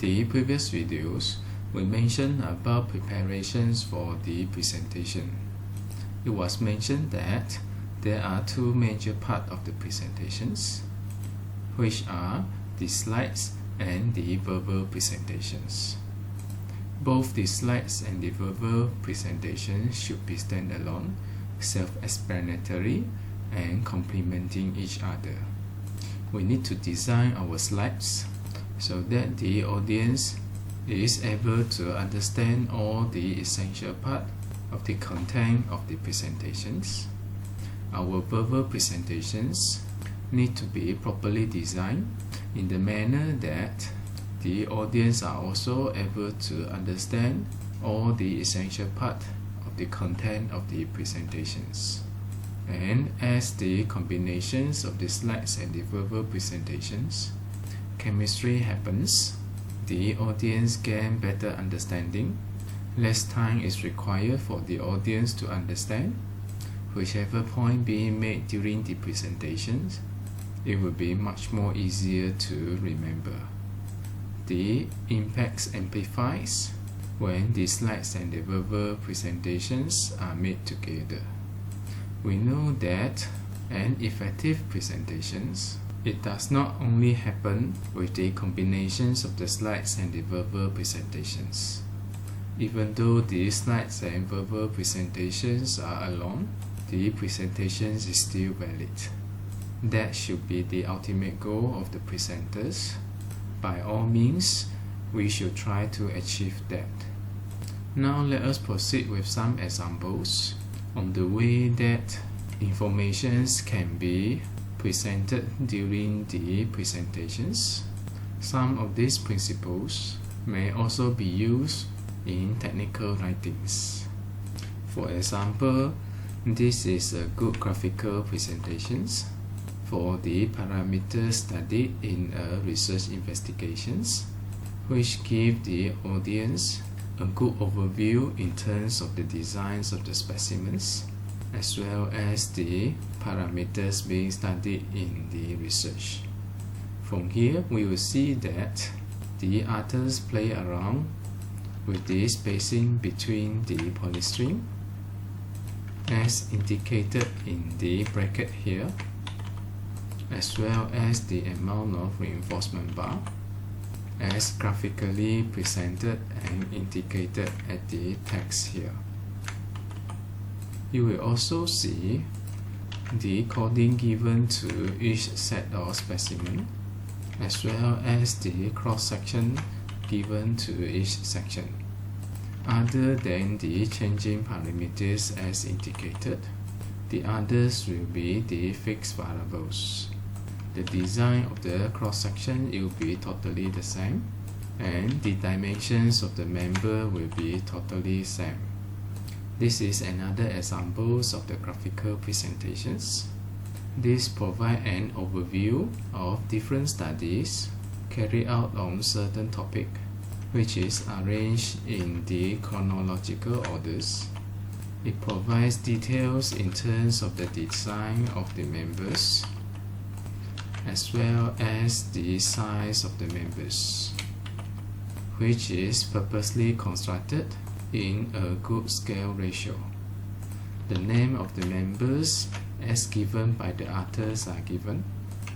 the previous videos, we mentioned about preparations for the presentation. It was mentioned that there are two major parts of the presentations, which are the slides and the verbal presentations. Both the slides and the verbal presentation should be standalone, self-explanatory, and complementing each other. We need to design our slides so that the audience is able to understand all the essential part of the content of the presentations. Our verbal presentations need to be properly designed in the manner that the audience are also able to understand all the essential part of the content of the presentations. And as the combinations of the slides and the verbal presentations, chemistry happens, the audience gain better understanding, less time is required for the audience to understand. Whichever point being made during the presentations, it will be much more easier to remember. The impact amplifies when the slides and the verbal presentations are made together. We know that an effective presentations, it does not only happen with the combinations of the slides and the verbal presentations. Even though the slides and verbal presentations are alone, the presentations is still valid. That should be the ultimate goal of the presenters. By all means, we should try to achieve that. Now let us proceed with some examples on the way that informations can be presented during the presentations. Some of these principles may also be used in technical writings. For example, this is a good graphical presentations for the parameters studied in a research investigations, which give the audience a good overview in terms of the designs of the specimens, as well as the parameters being studied in the research. From here, we will see that the authors play around with the spacing between the polystyrene, as indicated in the bracket here, as well as the amount of reinforcement bar, as graphically presented and indicated at the text here. You will also see the coding given to each set of specimen, as well as the cross-section given to each section. Other than the changing parameters as indicated, the others will be the fixed variables. The design of the cross-section will be totally the same, and the dimensions of the member will be totally same. This is another example of the graphical presentations. This provides an overview of different studies carried out on certain topic, which is arranged in the chronological orders. It provides details in terms of the design of the members, as well as the size of the members, which is purposely constructed in a good scale ratio. The name of the members as given by the authors are given,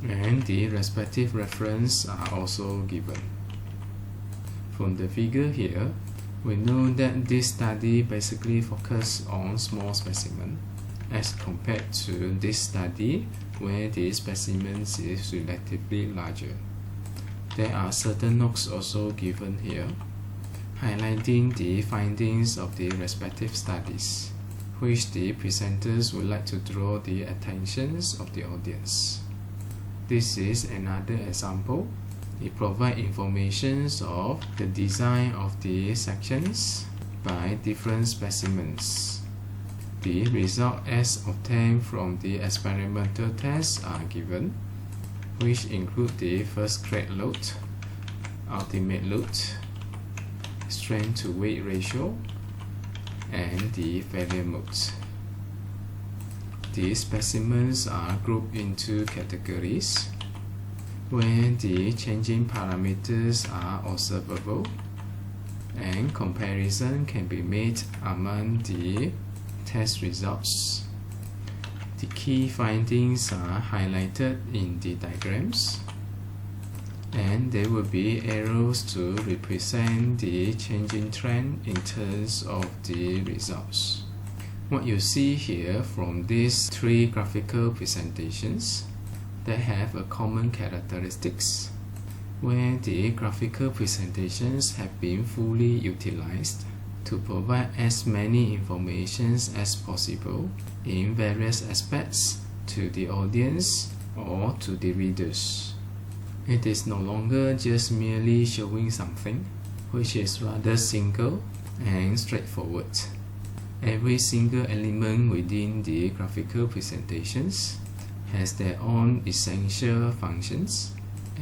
and the respective reference are also given. From the figure here, we know that this study basically focuses on small specimen as compared to this study where the specimens is relatively larger. There are certain notes also given here, highlighting the findings of the respective studies, which the presenters would like to draw the attentions of the audience. This is another example. It provides information of the design of the sections by different specimens. The result as obtained from the experimental tests are given, which include the first grade load, ultimate load, strength to weight ratio, and the failure mode. These specimens are grouped into categories. where the changing parameters are observable, and comparison can be made among the test results. The key findings are highlighted in the diagrams, and there will be arrows to represent the changing trend in terms of the results. What you see here from these three graphical presentations, they have a common characteristics, where the graphical presentations have been fully utilized to provide as many informations as possible in various aspects to the audience or to the readers. It is no longer just merely showing something, which is rather single and straightforward. Every single element within the graphical presentations has their own essential functions,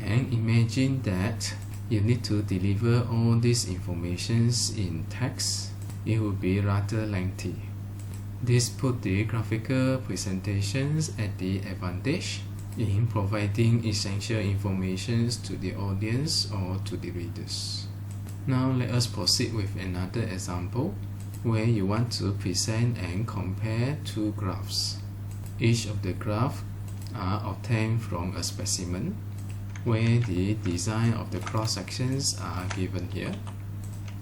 and imagine that you need to deliver all these informations in text. It will be rather lengthy. This puts the graphical presentations at the advantage in providing essential information to the audience or to the readers. Now let us proceed with another example where you want to present and compare two graphs. Each of the graphs are obtained from a specimen, where the design of the cross-sections are given here.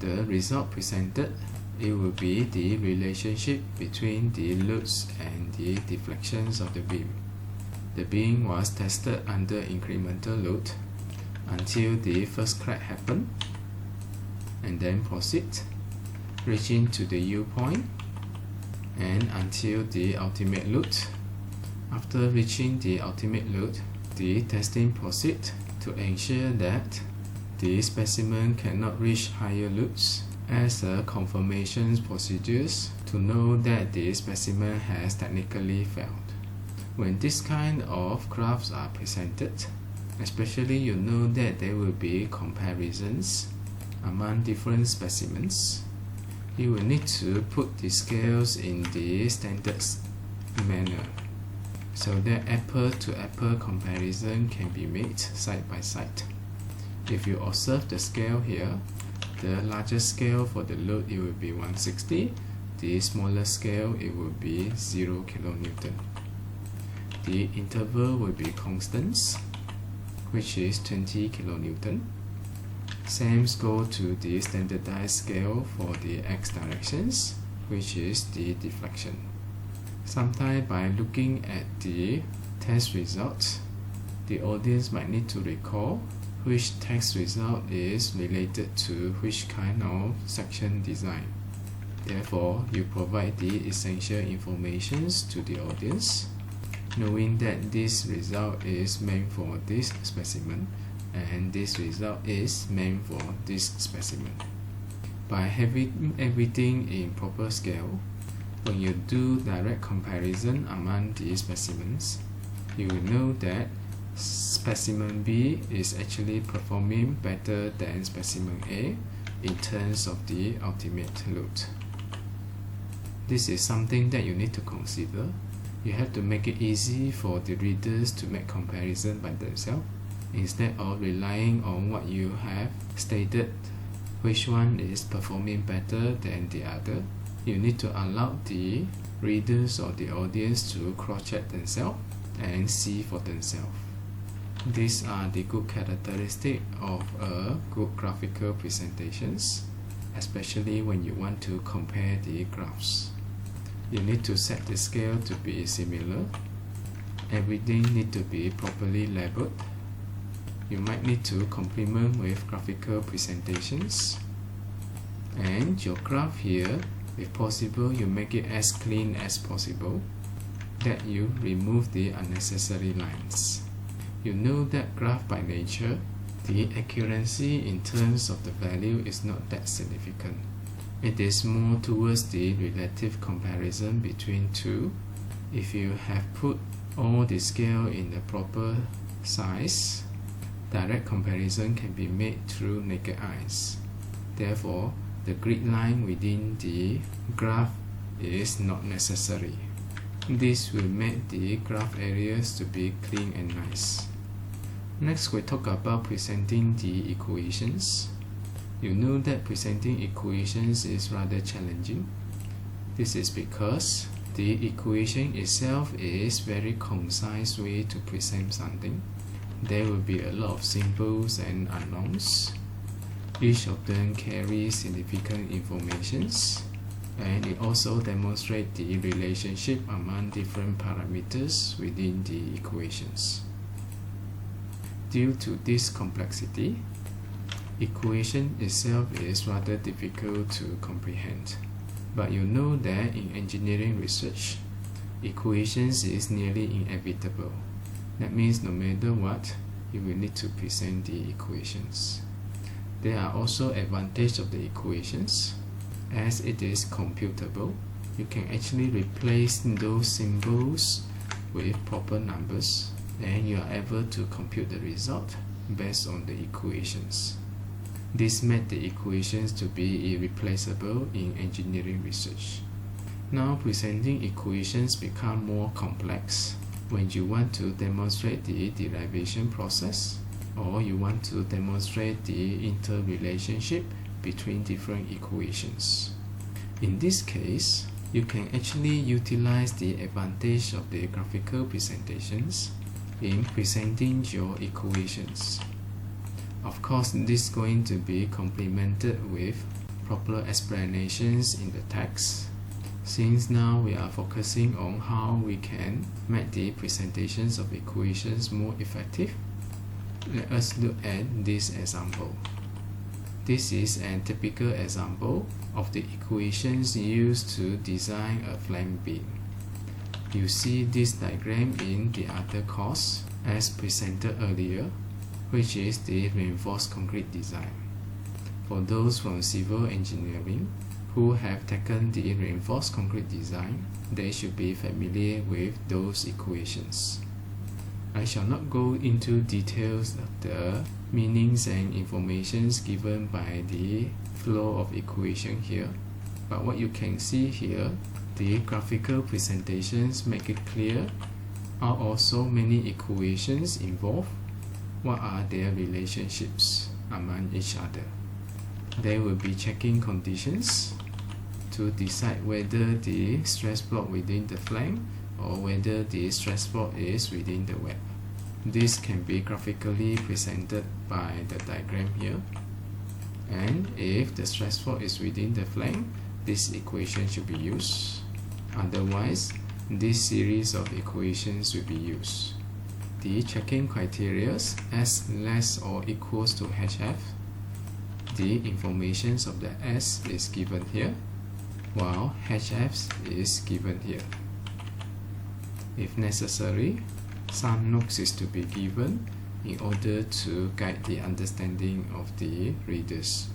The result presented, it will be the relationship between the loads and the deflections of the beam. The beam was tested under incremental load until the first crack happened, and then proceed, reaching to the U point, and until the ultimate load. After reaching the ultimate load, the testing proceeds to ensure that the specimen cannot reach higher loads as a confirmation procedures to know that the specimen has technically failed. When this kind of graphs are presented, especially you know that there will be comparisons among different specimens, you will need to put the scales in the standard manner, so that apple-to-apple comparison can be made side by side. If you observe the scale here, the largest scale for the load, it will be 160. The smaller scale, it will be 0 kN. The interval will be constants, which is 20 kN. Same goes to the standardized scale for the x directions, which is the deflection. Sometimes by looking at the test results, the audience might need to recall which test result is related to which kind of section design. Therefore, you provide the essential information to the audience, knowing that this result is meant for this specimen and this result is meant for this specimen. By having everything in proper scale, when you do direct comparison among the specimens, you will know that specimen B is actually performing better than specimen A in terms of the ultimate load. This is something that you need to consider. You have to make it easy for the readers to make comparison by themselves, instead of relying on what you have stated, which one is performing better than the other. You need to allow the readers or the audience to cross-check themselves and see for themselves. These are the good characteristics of a good graphical presentations, especially when you want to compare the graphs. You need to set the scale to be similar. Everything needs to be properly labeled. You might need to complement with graphical presentations. And your graph here, if possible, you make it as clean as possible, that you remove the unnecessary lines. You know that graph by nature, the accuracy in terms of the value is not that significant. It is more towards the relative comparison between two. If you have put all the scale in the proper size, direct comparison can be made through naked eyes. Therefore, the grid line within the graph is not necessary. This will make the graph areas to be clean and nice. Next, we talk about presenting the equations. You know that presenting equations is rather challenging. This is because the equation itself is very concise way to present something. There will be a lot of symbols and unknowns. Each of them carries significant informations, and it also demonstrates the relationship among different parameters within the equations. Due to this complexity, equation itself is rather difficult to comprehend. But you know that in engineering research, equations is nearly inevitable. That means no matter what, you will need to present the equations. There are also advantages of the equations. As it is computable, you can actually replace those symbols with proper numbers, and you are able to compute the result based on the equations. This made the equations to be irreplaceable in engineering research. Now presenting equations become more complex when you want to demonstrate the derivation process, or you want to demonstrate the interrelationship between different equations. In this case, you can actually utilize the advantage of the graphical presentations in presenting your equations. Of course, this is going to be complemented with proper explanations in the text. Since now we are focusing on how we can make the presentations of equations more effective, let us look at this example. This is a typical example of the equations used to design a flank beam. You see this diagram in the other course as presented earlier, which is the reinforced concrete design. For those from civil engineering who have taken the reinforced concrete design, they should be familiar with those equations. I shall not go into details of the meanings and informations given by the flow of equation here, but what you can see here, the graphical presentations make it clear are also many equations involved. What are their relationships among each other? They will be checking conditions to decide whether the stress block within the flank or whether the stress block is within the web. This can be graphically presented by the diagram here. And if the stress block is within the flank, this equation should be used. Otherwise, this series of equations will be used. The checking criteria S less or equals to HF. The information of the S is given here, while HF is given here. If necessary, some notes is to be given in order to guide the understanding of the readers.